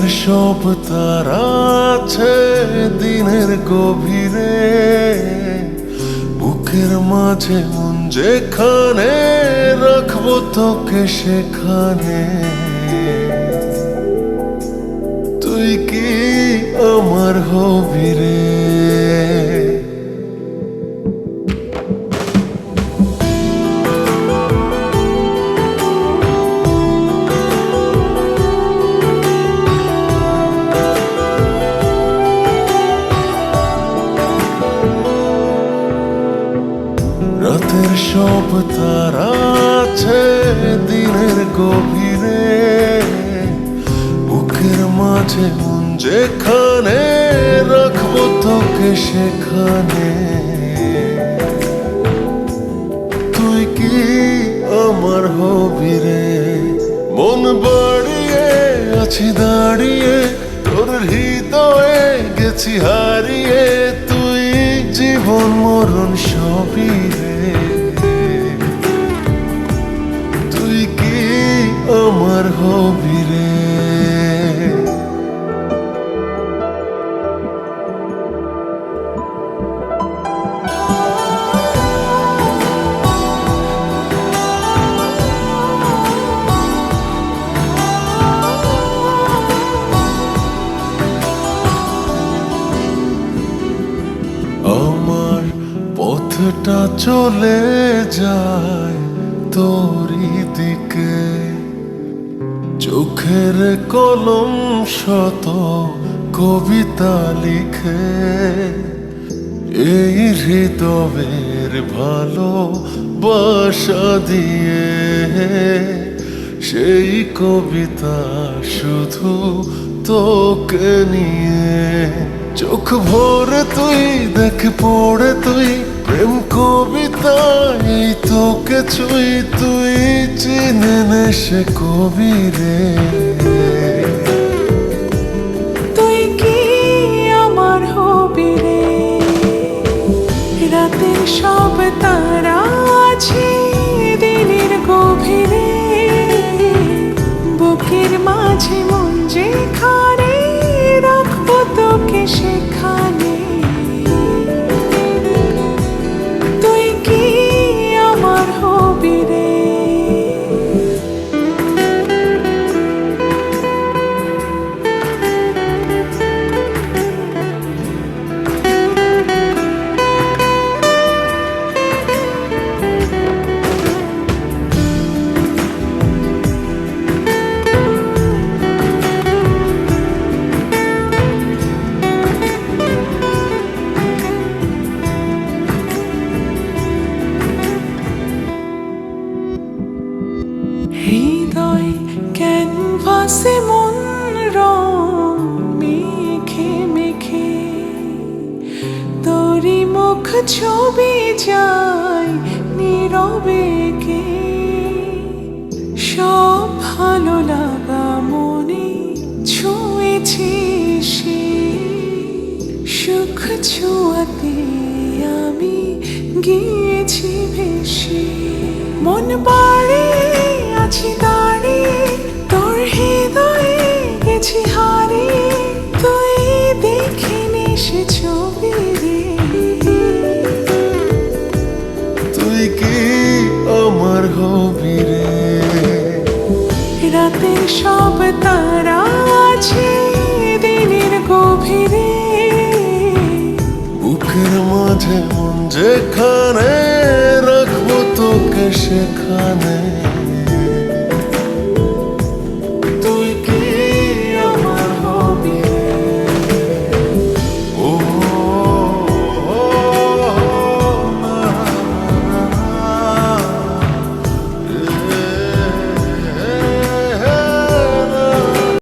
সব তারা আছে দিনের গভীরে, বুকের মাঝে মন যেখানে রাখবো তোকে সেখানে। তুই কি আমার হবি রে? রাতের সব তারা আছে দিনের গভীরে, বুকের মাঝে মন যেখানে রাখবো তোকে সেখানে। তুই কি আমার হবি রে? মন বাড়িয়ে আছি দাঁড়িয়ে তোর হৃদয়ে গেছি হারিয়ে, তুই জীবন মরণ সবই রে। তুই কি আমার হবি রে? আমার পথটা চলে যায় তোরই দিকে, চোখের কলম শত কবিতা লিখে। এই হৃদয়ের ভালোবাসা দিয়ে সেই কবিতা শুধু তোকে নিয়ে। চোখ ভরে তুই দেখ পড়ে তুই প্রেম কবিতা, এই তোকে ছুঁই তুই চিনে নে সে কবি রে। তুই কি আমার হবি রে? রাতের সব তারা আছে দিনের গভীরে, বুকের মাঝে মন যেখানে রাখবো তোকে সেখানে। তুই কি আমার হবি রে? হৃদয় ক্যানভাসে মন রং মেখে মেখে, তোরি মুখ ছবি যায় নীরবে কে। সব ভালো লাগা মনে ছুঁয়েছি সে, সুখ ছোঁয়াতে আমি গিয়েছি ভেসে। মন বাড়িয়ে আছি দাঁড়িয়ে তোর হৃদয়ে গেছি হারিয়ে, তুই দেখিনি সে ছবি রে। তুই কি আমার হবি রে? রাতের সব তারা আছে দিনের গভীরে, বুকের মাঝে মন যেখানে রাখবো তোকে সেখানে।